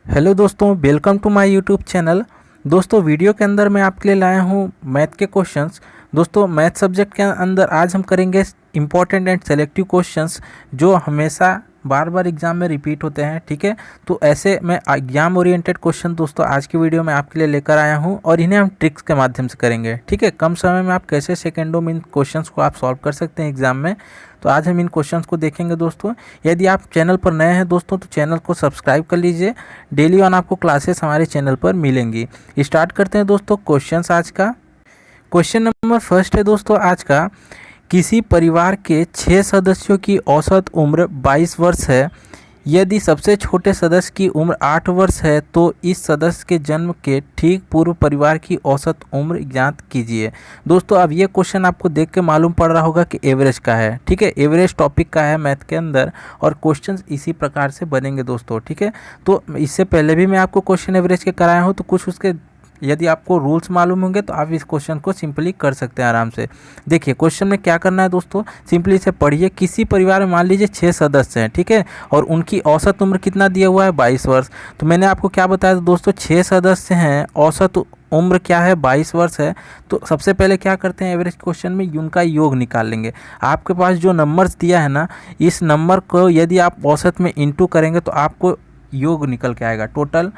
Hello दोस्तों, welcome to my YouTube channel. दोस्तों, video के अंदर मैं आपके लिए लाया हूँ मैथ के क्वेश्चंस। दोस्तों, मैथ सब्जेक्ट के अंदर आज हम करेंगे इम्पॉर्टेंट एंड सेलेक्टिव क्वेश्चंस जो हमेशा बार बार एग्जाम में रिपीट होते हैं। ठीक है, तो ऐसे मैं एग्जाम ओरिएंटेड क्वेश्चन दोस्तों आज की वीडियो में आपके लिए लेकर आया हूं और इन्हें हम ट्रिक्स के माध्यम से करेंगे। ठीक है, कम समय में आप कैसे सेकेंडों में इन क्वेश्चंस को आप सॉल्व कर सकते हैं एग्जाम में, तो आज हम इन क्वेश्चंस को देखेंगे। दोस्तों, यदि आप चैनल पर नए हैं दोस्तों तो चैनल को सब्सक्राइब कर लीजिए। डेली ऑन आपको क्लासेस हमारे चैनल पर मिलेंगी। स्टार्ट करते हैं दोस्तों क्वेश्चंस आज का। क्वेश्चन नंबर फर्स्ट है दोस्तों आज का, किसी परिवार के 6 सदस्यों की औसत उम्र 22 वर्ष है। यदि सबसे छोटे सदस्य की उम्र 8 वर्ष है तो इस सदस्य के जन्म के ठीक पूर्व परिवार की औसत उम्र ज्ञात कीजिए। दोस्तों, अब ये क्वेश्चन आपको देख के मालूम पड़ रहा होगा कि एवरेज का है। ठीक है, एवरेज टॉपिक का है मैथ के अंदर और क्वेश्चंस इसी प्रकार से बनेंगे दोस्तों। ठीक है, तो इससे पहले भी मैं आपको क्वेश्चन एवरेज के कराया हूँ, तो कुछ उसके यदि आपको रूल्स मालूम होंगे तो आप इस क्वेश्चन को सिंपली कर सकते हैं आराम से। देखिए, क्वेश्चन में क्या करना है दोस्तों, सिंपली इसे पढ़िए। किसी परिवार में मान लीजिए 6 सदस्य हैं, ठीक है, और उनकी औसत उम्र कितना दिया हुआ है, 22 वर्ष। तो मैंने आपको क्या बताया दोस्तों, 6 सदस्य हैं, औसत उम्र क्या है, 22 वर्ष है। तो सबसे पहले क्या करते हैं, एवरेज क्वेश्चन में उनका योग निकाल लेंगे। आपके पास जो नंबर्स दिया है ना, इस नंबर को यदि आप औसत में इंटू करेंगे तो आपको योग निकल के आएगा, टोटल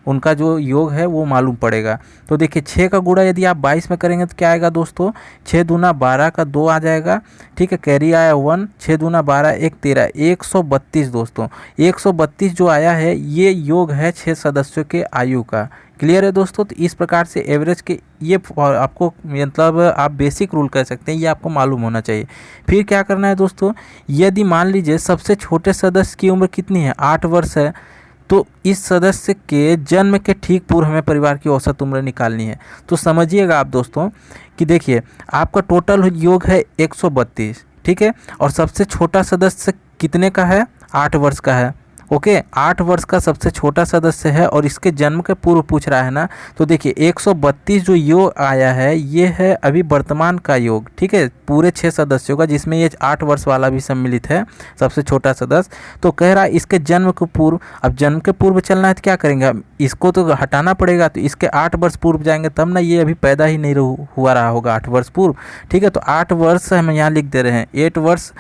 उनका जो योग है वो मालूम पड़ेगा। तो देखिए, 6 का गुणा यदि आप 22 में करेंगे तो क्या आएगा दोस्तों, 6 दूना 12 का 2 आ जाएगा। ठीक है, कैरी आया 1, 6 दूना 12 1 13, 132 दोस्तों। 132 जो आया है ये योग है 6 सदस्यों के आयु का। क्लियर है दोस्तों। तो इस प्रकार से एवरेज के ये आपको मतलब आप बेसिक रूल कह सकते हैं, ये आपको मालूम होना चाहिए। फिर क्या करना है दोस्तों, यदि मान लीजिए सबसे छोटे सदस्य की उम्र कितनी है, 8 वर्ष है, तो इस सदस्य के जन्म के ठीक पूर्व हमें परिवार की औसत उम्र निकालनी है। तो समझिएगा आप दोस्तों कि देखिए, आपका टोटल योग है 132, ठीक है, और सबसे छोटा सदस्य कितने का है, 8 वर्ष का है। ओके, 8 वर्ष का सबसे छोटा सदस्य है और इसके जन्म के पूर्व पूछ रहा है ना। तो देखिए, 132 जो योग आया है ये है अभी वर्तमान का योग। ठीक है, पूरे 6 सदस्यों का, जिसमें ये 8 वर्ष वाला भी सम्मिलित है, सबसे छोटा सदस्य। तो कह रहा है इसके जन्म के पूर्व। अब जन्म के पूर्व चलना है तो क्या करेंगे, इसको तो हटाना पड़ेगा, तो इसके 8 वर्ष पूर्व जाएंगे तब ना, ये अभी पैदा ही नहीं हुआ रहा होगा 8 वर्ष पूर्व। ठीक है, तो 8 वर्ष हम यहाँ लिख दे रहे हैं, 8 वर्ष,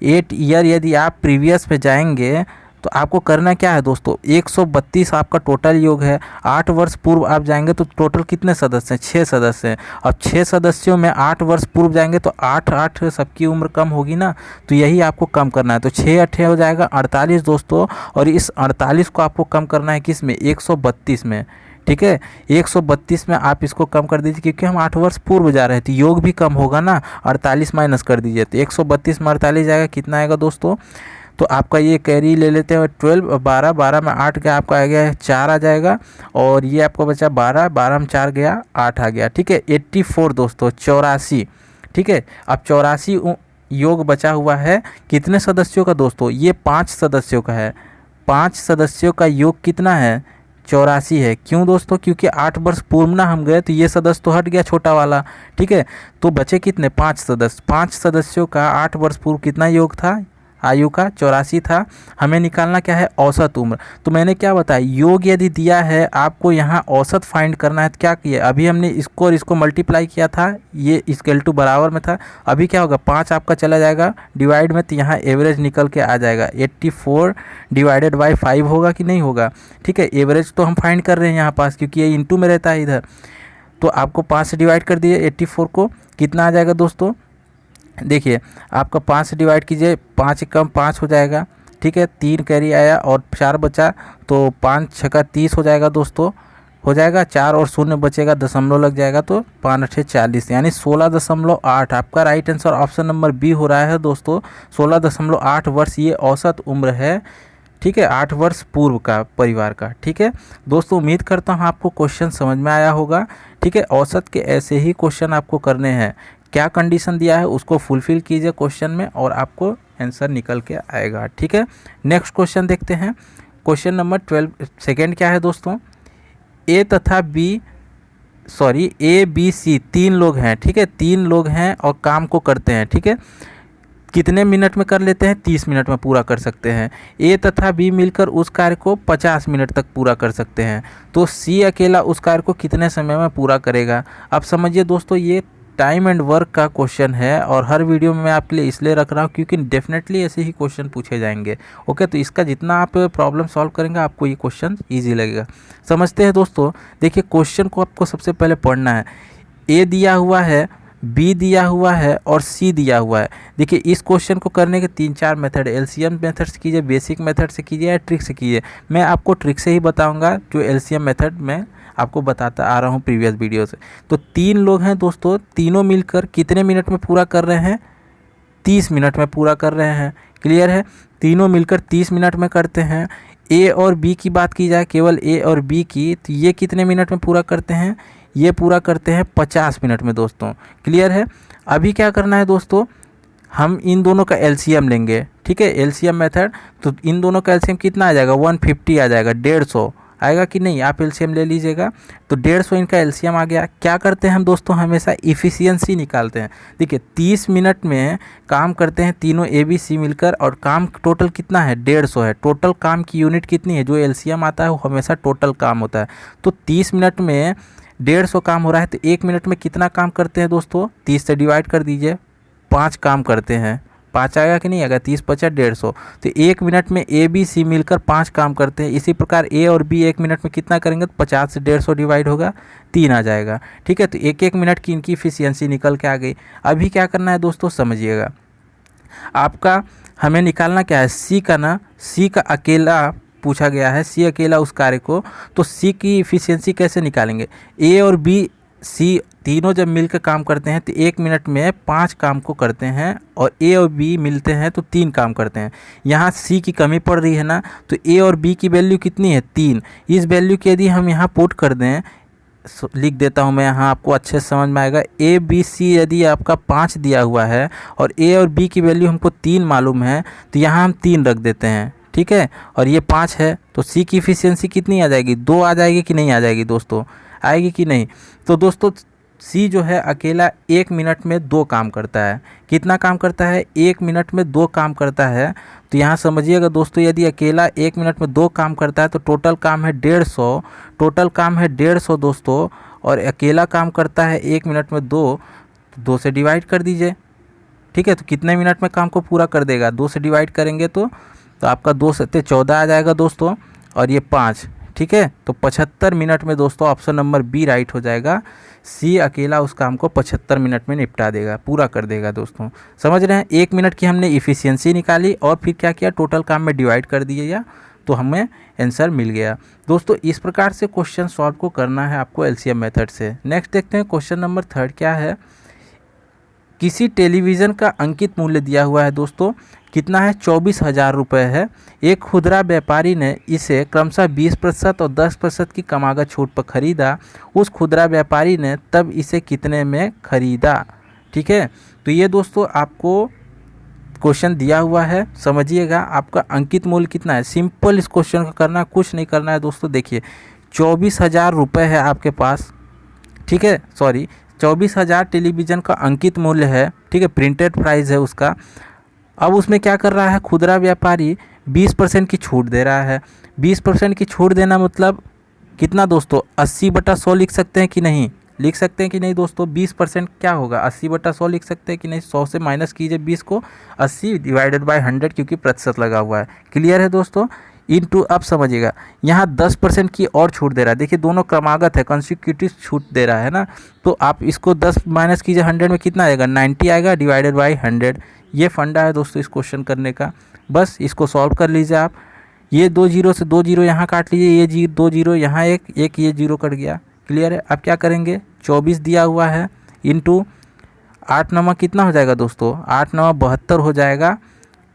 8 ईयर। यदि आप प्रीवियस पे जाएंगे तो आपको करना क्या है दोस्तों, 132 आपका टोटल योग है। 8 वर्ष पूर्व आप जाएंगे तो टोटल कितने सदस्य हैं, 6 सदस्य हैं। अब 6 सदस्यों में 8 वर्ष पूर्व जाएंगे तो 8 सबकी उम्र कम होगी ना, तो यही आपको कम करना है। तो 6 8 हो जाएगा 48 दोस्तों, और इस 48 को आपको कम करना है किस में, 132 में। ठीक है, 132 में आप इसको कम कर दीजिए, क्योंकि हम 8 वर्ष पूर्व जा रहे थे, योग भी कम होगा ना। 48 माइनस कर दीजिए तो 132 में 48 जाएगा, कितना आएगा दोस्तों, तो आपका ये कैरी ले लेते हैं 12, 12, 12 में 8 गया, आपका आ गया 4 आ जाएगा, और ये आपको बचा 12, 12 में 4 गया 8 आ गया। ठीक है, 84 दोस्तों, 84। ठीक है, अब 84 योग बचा हुआ है कितने सदस्यों का दोस्तों, ये 5 सदस्यों का है। 5 सदस्यों का योग कितना है, 84 है। क्यों दोस्तों, क्योंकि 8 वर्ष पूर्व ना हम गए तो ये सदस्य तो हट गया छोटा वाला। ठीक है, तो बचे कितने, 5 सदस्य। 5 सदस्यों का 8 वर्ष पूर्व कितना योग था, आयु का 84 था। हमें निकालना क्या है, औसत उम्र। तो मैंने क्या बताया, योग यदि दिया है आपको यहाँ औसत फाइंड करना है, तो क्या किया, अभी हमने इसको और इसको मल्टीप्लाई किया था, ये इक्वल टू बराबर में था। अभी क्या होगा, 5 आपका चला जाएगा डिवाइड में, तो यहाँ एवरेज निकल के आ जाएगा। 84 डिवाइडेड बाई 5 होगा कि नहीं होगा। ठीक है, एवरेज तो हम फाइंड कर रहे हैं यहाँ पास, क्योंकि ये इंटू में रहता है इधर। तो आपको 5 से डिवाइड कर दिए 84 को, कितना आ जाएगा दोस्तों, देखिए आपका 5 से डिवाइड कीजिए, 5 कम 5 हो जाएगा। ठीक है, 3 कैरी आया और 4 बचा, तो 5 छक्का 30 हो जाएगा दोस्तों, हो जाएगा। 4 और 0 बचेगा, दशमलव लग जाएगा, तो 5 8 40, यानी 16.8 आपका right answer option number B हो रहा है दोस्तों। 16.8 वर्ष ये औसत उम्र है। ठीक है, 8 वर्ष पूर्व का परिवार का। ठीक है दोस्तों, उम्मीद करता हूँ आपको क्वेश्चन समझ में आया होगा। ठीक है, औसत के ऐसे ही क्वेश्चन आपको करने हैं, क्या कंडीशन दिया है उसको फुलफिल कीजिए क्वेश्चन में और आपको आंसर निकल के आएगा। ठीक है, नेक्स्ट क्वेश्चन देखते हैं। क्वेश्चन नंबर 12 सेकेंड क्या है दोस्तों, ए बी सी 3 लोग हैं। ठीक है, 3 लोग हैं और काम को करते हैं। ठीक है, कितने मिनट में कर लेते हैं? 30 मिनट में पूरा कर सकते हैं। ए तथा बी मिलकर उस कार्य को 50 मिनट तक पूरा कर सकते हैं। तो सी अकेला उस कार्य को कितने समय में पूरा करेगा? अब समझिए दोस्तों, ये टाइम एंड वर्क का क्वेश्चन है और हर वीडियो में मैं आपके लिए इसलिए रख रहा हूँ क्योंकि डेफिनेटली ऐसे ही क्वेश्चन पूछे जाएंगे। ओके, तो इसका जितना आप प्रॉब्लम सॉल्व करेंगे आपको ये क्वेश्चन ईजी लगेगा। समझते हैं दोस्तों। देखिए, क्वेश्चन को आपको सबसे पहले पढ़ना है। ए दिया हुआ है, बी दिया हुआ है और सी दिया हुआ है। देखिए, इस क्वेश्चन को करने के 3-4 मेथड, एलसीएम मेथड से कीजिए, बेसिक मेथड से कीजिए या ट्रिक से कीजिए। मैं आपको ट्रिक से ही बताऊंगा, जो एलसीएम मेथड में आपको बताता आ रहा हूँ प्रीवियस वीडियो से। तो 3 लोग हैं दोस्तों, तीनों मिलकर कितने मिनट में पूरा कर रहे हैं? 30 मिनट में पूरा कर रहे हैं। क्लियर है? तीनों मिलकर 30 मिनट में करते हैं। ए और बी की बात की जाए, केवल ए और बी की, तो ये कितने मिनट में पूरा करते हैं? ये पूरा करते हैं 50 मिनट में दोस्तों। क्लियर है? अभी क्या करना है दोस्तों, हम इन दोनों का एलसीएम लेंगे। ठीक है, एलसीएम मेथड। तो इन दोनों का एलसीएम कितना आ जाएगा? 150 आ जाएगा। 150 आएगा कि नहीं? आप एलसीएम ले लीजिएगा। तो 150 इनका एलसीएम आ गया। क्या करते हैं हम दोस्तों? हमेशा इफ़िशियंसी निकालते हैं। देखिए, 30 मिनट में काम करते हैं तीनों ए बी सी मिलकर और काम टोटल कितना है? 150 है। टोटल काम की यूनिट कितनी है? जो एलसीएम आता है वो हमेशा टोटल काम होता है। तो 30 मिनट में 150 काम हो रहा है, तो 1 मिनट में कितना काम करते हैं दोस्तों? 30 से डिवाइड कर दीजिए, 5 काम करते हैं। 5 आएगा कि नहीं आएगा? 30 × 5 = 150। तो 1 मिनट में ए बी सी मिलकर 5 काम करते हैं। इसी प्रकार ए और बी 1 मिनट में कितना करेंगे? तो 50 से 150 डिवाइड होगा, 3 आ जाएगा। ठीक है, तो 1-1 मिनट की इनकी इफिशियंसी निकल के आ गई। अभी क्या करना है दोस्तों, समझिएगा। आपका हमें निकालना क्या है? सी का ना, सी का अकेला पूछा गया है, सी अकेला उस कार्य को। तो सी की इफिशियंसी कैसे निकालेंगे? ए और बी सी तीनों जब मिलकर काम करते हैं तो 1 मिनट में 5 काम को करते हैं और ए और बी मिलते हैं तो 3 काम करते हैं। यहाँ सी की कमी पड़ रही है ना, तो ए और बी की वैल्यू कितनी है? 3। इस वैल्यू की यदि हम यहाँ पुट कर दें, लिख देता हूँ मैं यहाँ, आपको अच्छे से समझ में आएगा। ए बी सी यदि आपका 5 दिया हुआ है और ए और बी की वैल्यू हमको 3 मालूम है, तो यहाँ हम 3 रख देते हैं। ठीक है, और ये 5 है, तो सी की इफिशियंसी कितनी आ जाएगी? 2 आ जाएगी कि नहीं आ जाएगी दोस्तों? आएगी कि नहीं? तो दोस्तों, सी जो है अकेला 1 मिनट में 2 काम करता है। कितना काम करता है? 1 मिनट में 2 काम करता है। तो यहाँ समझिएगा दोस्तों, यदि अकेला 1 मिनट में 2 काम करता है तो टोटल काम है 150। टोटल काम है 150 दोस्तों, और अकेला काम करता है 1 मिनट में 2, तो 2 से डिवाइड कर दीजिए। ठीक है, तो कितने मिनट में काम को पूरा कर देगा? 2 से डिवाइड करेंगे तो आपका 2 × 7 = 14 आ जाएगा दोस्तों, और ये 5। ठीक है, तो 75 मिनट में दोस्तों ऑप्शन नंबर बी राइट हो जाएगा। सी अकेला उस काम को 75 मिनट में निपटा देगा, पूरा कर देगा दोस्तों। समझ रहे हैं? 1 मिनट की हमने इफ़िशियंसी निकाली और फिर क्या किया? टोटल काम में डिवाइड कर दिए या, तो हमें आंसर मिल गया। दोस्तों, इस प्रकार से क्वेश्चन सॉल्व को करना है आपको एलसीएम मेथड से। नेक्स्ट देखते हैं, क्वेश्चन नंबर 3 क्या है। किसी टेलीविज़न का अंकित मूल्य दिया हुआ है दोस्तों, कितना है? 24,000 रुपये है। एक खुदरा व्यापारी ने इसे क्रमशः 20% और 10% की कमागत छूट पर खरीदा। उस खुदरा व्यापारी ने तब इसे कितने में खरीदा? ठीक है, तो ये दोस्तों आपको क्वेश्चन दिया हुआ है, समझिएगा। आपका अंकित मूल्य कितना है? सिंपल इस क्वेश्चन को करना, कुछ नहीं करना है दोस्तों। देखिए, 24,000 रुपये है आपके पास। ठीक है, सॉरी, 24,000 टेलीविज़न का अंकित मूल्य है। ठीक है, प्रिंटेड प्राइस है उसका। अब उसमें क्या कर रहा है खुदरा व्यापारी? 20% की छूट दे रहा है। 20% की छूट देना मतलब कितना दोस्तों? 80/100 लिख सकते हैं कि नहीं? लिख सकते हैं कि नहीं दोस्तों? 20% क्या होगा? 80/100 लिख सकते हैं कि नहीं? 100 से माइनस कीजिए 20 को, 80 / 100 क्योंकि प्रतिशत लगा हुआ है। क्लियर है दोस्तों? इनटू, अब समझिएगा, यहाँ 10% की और छूट दे रहा है। देखिए, दोनों क्रमागत है, कंसेक्यूटिव छूट दे रहा है ना, तो आप इसको 10 माइनस कीजिए 100 में, कितना आएगा? 90 आएगा / 100। ये फंडा है दोस्तों इस क्वेश्चन करने का। बस इसको सॉल्व कर लीजिए आप। ये 2 जीरो से 2 जीरो यहाँ काट लीजिए, ये 2 जीरो यहाँ, एक ये जीरो कट गया। क्लियर है? अब क्या करेंगे? 24 दिया हुआ है, इंटू 8 9 कितना हो जाएगा दोस्तों? 8 9 72 हो जाएगा।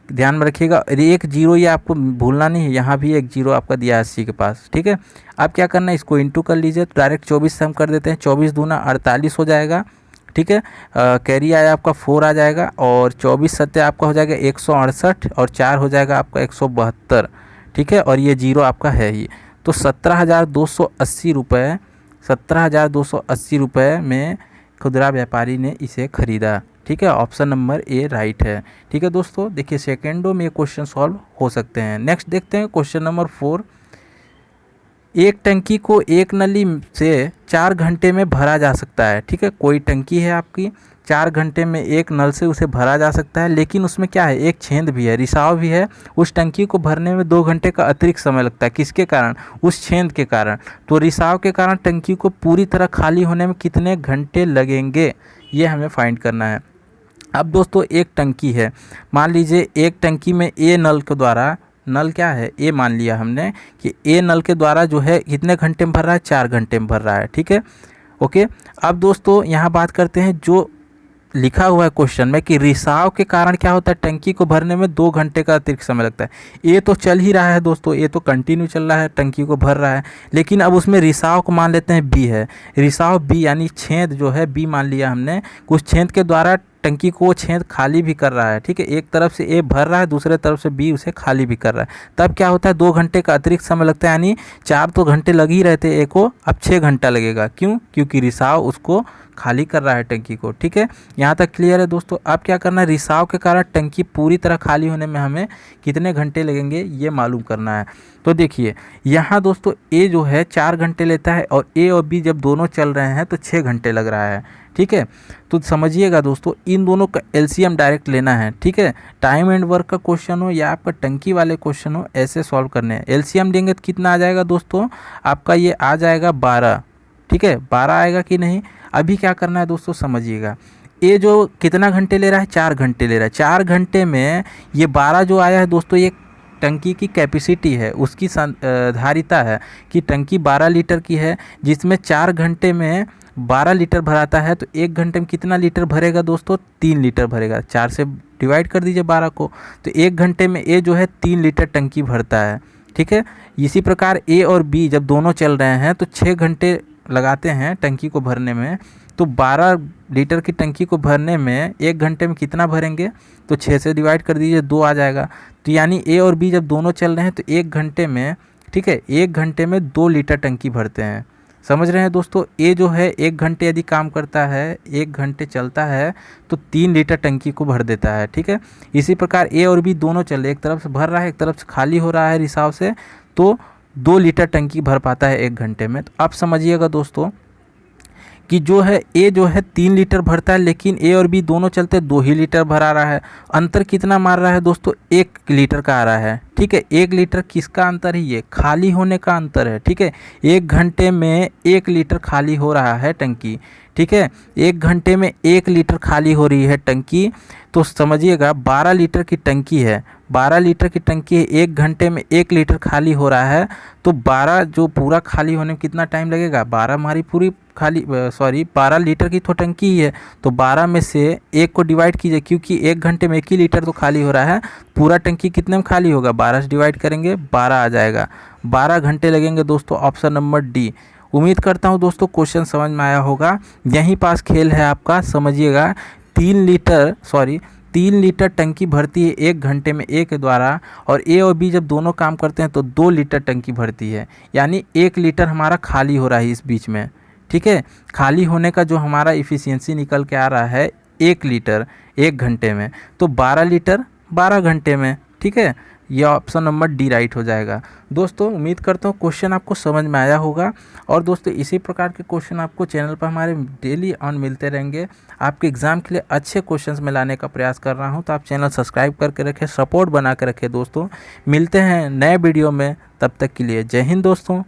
ध्यान में रखिएगा, एक जीरो ये आपको भूलना नहीं है, यहाँ भी एक जीरो आपका दिया है 80 के पास। ठीक है, अब क्या करना है? इसको इंटू कर लीजिए। तो डायरेक्ट 24 से हम कर देते हैं, 24 दूना 48 हो जाएगा। ठीक है, कैरी आया आपका 4 आ जाएगा, और 24 सत्य आपका हो जाएगा 168, और 4 हो जाएगा आपका 172। ठीक है, और ये जीरो आपका है ही। तो 17,280 रुपये, 17,280 रुपये में खुदरा व्यापारी ने इसे ख़रीदा। ठीक है, ऑप्शन नंबर ए राइट है। ठीक है दोस्तों, देखिए सेकेंडों में ये क्वेश्चन सॉल्व हो सकते हैं। नेक्स्ट देखते हैं क्वेश्चन नंबर 4। एक टंकी को एक नली से 4 घंटे में भरा जा सकता है। ठीक है, कोई टंकी है आपकी, 4 घंटे में एक नल से उसे भरा जा सकता है, लेकिन उसमें क्या है, एक छेद भी है, रिसाव भी है। उस टंकी को भरने में 2 घंटे का अतिरिक्त समय लगता है। किसके कारण? उस छेद के कारण। तो रिसाव के कारण टंकी को पूरी तरह खाली होने में कितने घंटे लगेंगे, ये हमें फाइंड करना है। अब दोस्तों एक टंकी है, मान लीजिए एक टंकी में ए नल के द्वारा, नल क्या है, ए मान लिया हमने कि ए नल के द्वारा जो है कितने घंटे में भर रहा है, 4 घंटे में भर रहा है। ठीक है, ओके। अब दोस्तों यहाँ बात करते हैं जो लिखा हुआ है क्वेश्चन में कि रिसाव के कारण क्या होता है, टंकी को भरने में 2 घंटे का अतिरिक्त समय लगता है। ये तो चल ही रहा है दोस्तों, ये तो कंटिन्यू चल रहा है, टंकी को भर रहा है, लेकिन अब उसमें रिसाव को मान लेते हैं बी है। रिसाव बी यानी छेद जो है बी मान लिया हमने, कुछ छेद के द्वारा टंकी को छेद खाली भी कर रहा है। ठीक है, एक तरफ से ए भर रहा है, दूसरे तरफ से बी उसे खाली भी कर रहा है। तब क्या होता है, 2 घंटे का अतिरिक्त समय लगता है, यानी 4 तो घंटे लग ही रहे थे ए को, अब 6 घंटा लगेगा। क्यों? क्योंकि रिसाव उसको खाली कर रहा है टंकी को। ठीक है, यहाँ तक क्लियर है दोस्तों। अब क्या करना है, रिसाव के कारण टंकी पूरी तरह खाली होने में हमें कितने घंटे लगेंगे ये मालूम करना है। तो देखिए यहाँ दोस्तों ए जो है 4 घंटे लेता है और ए और बी जब दोनों चल रहे हैं तो 6 घंटे लग रहा है। ठीक है, तो समझिएगा दोस्तों, इन दोनों का एलसीएम डायरेक्ट लेना है। ठीक है, टाइम एंड वर्क का क्वेश्चन हो या आपका टंकी वाले क्वेश्चन हो, ऐसे सॉल्व करने हैं। एलसीएम देंगे तो कितना आ जाएगा दोस्तों, आपका ये आ जाएगा 12। ठीक है, 12 आएगा कि नहीं। अभी क्या करना है दोस्तों, समझिएगा, ये जो कितना घंटे ले रहा है, 4 घंटे ले रहा है। 4 घंटे में ये 12 जो आया है दोस्तों, ये टंकी की कैपेसिटी है, उसकी धारिता है कि टंकी 12 लीटर की है, जिसमें 4 घंटे में 12 लीटर भराता है। तो 1 घंटे में कितना लीटर भरेगा दोस्तों, 3 लीटर भरेगा। 4 से डिवाइड कर दीजिए 12 को, तो 1 घंटे में ए जो है 3 लीटर टंकी भरता है। ठीक है, इसी प्रकार ए और बी जब दोनों चल रहे हैं तो 6 घंटे लगाते हैं टंकी को भरने में। तो 12 लीटर की टंकी को भरने में 1 घंटे में कितना भरेंगे, तो 6 से डिवाइड कर दीजिए, 2 आ जाएगा। तो यानी ए और बी जब दोनों चल रहे हैं तो 1 घंटे में, ठीक है, 1 घंटे में 2 लीटर टंकी भरते हैं। समझ रहे हैं दोस्तों, ए जो है 1 घंटे यदि काम करता है, 1 घंटे चलता है तो 3 लीटर टंकी को भर देता है। ठीक है, इसी प्रकार ए और बी दोनों चल रहे, एक तरफ से भर रहा है, एक तरफ से खाली हो रहा है रिसाव से, तो 2 लीटर टंकी भर पाता है 1 घंटे में। तो आप समझिएगा दोस्तों कि जो है ए जो है 3 लीटर भरता है, लेकिन ए और बी दोनों चलते 2 ही लीटर भरा रहा है। अंतर कितना मार रहा है दोस्तों, 1 लीटर का आ रहा है। ठीक है, 1 लीटर किसका अंतर है, ये खाली होने का अंतर है। ठीक है, 1 घंटे में 1 लीटर खाली हो रहा है टंकी। ठीक है, 1 घंटे में 1 लीटर खाली हो रही है टंकी। तो समझिएगा 12 लीटर की टंकी है, 12 लीटर की टंकी है, 1 घंटे में 1 लीटर खाली हो रहा है। तो 12 जो पूरा खाली होने में कितना टाइम लगेगा, 12 हमारी पूरी खाली 12 लीटर की तो टंकी ही है, तो 12 में से 1 को डिवाइड कीजिए, क्योंकि 1 घंटे में 1 ही लीटर तो खाली हो रहा है। पूरा टंकी कितने में खाली होगा, 12 से डिवाइड करेंगे 12 आ जाएगा। 12 घंटे लगेंगे दोस्तों, ऑप्शन नंबर डी। उम्मीद करता हूँ दोस्तों क्वेश्चन समझ में आया होगा। यहीं पास खेल है आपका, समझिएगा। 3 लीटर टंकी भरती है 1 घंटे में ए के द्वारा, और ए और बी जब दोनों काम करते हैं तो 2 लीटर टंकी भरती है, यानी 1 लीटर हमारा खाली हो रहा है इस बीच में। ठीक है, खाली होने का जो हमारा इफ़िशियंसी निकल के आ रहा है 1 लीटर 1 घंटे में, तो 12 लीटर 12 घंटे में। ठीक है, यह ऑप्शन नंबर डी राइट हो जाएगा। दोस्तों उम्मीद करता हूँ क्वेश्चन आपको समझ में आया होगा, और दोस्तों इसी प्रकार के क्वेश्चन आपको चैनल पर हमारे डेली ऑन मिलते रहेंगे। आपके एग्ज़ाम के लिए अच्छे क्वेश्चंस में लाने का प्रयास कर रहा हूँ, तो आप चैनल सब्सक्राइब करके रखें, सपोर्ट बना कर रखें दोस्तों। मिलते हैं नए वीडियो में, तब तक के लिए जय हिंद दोस्तों।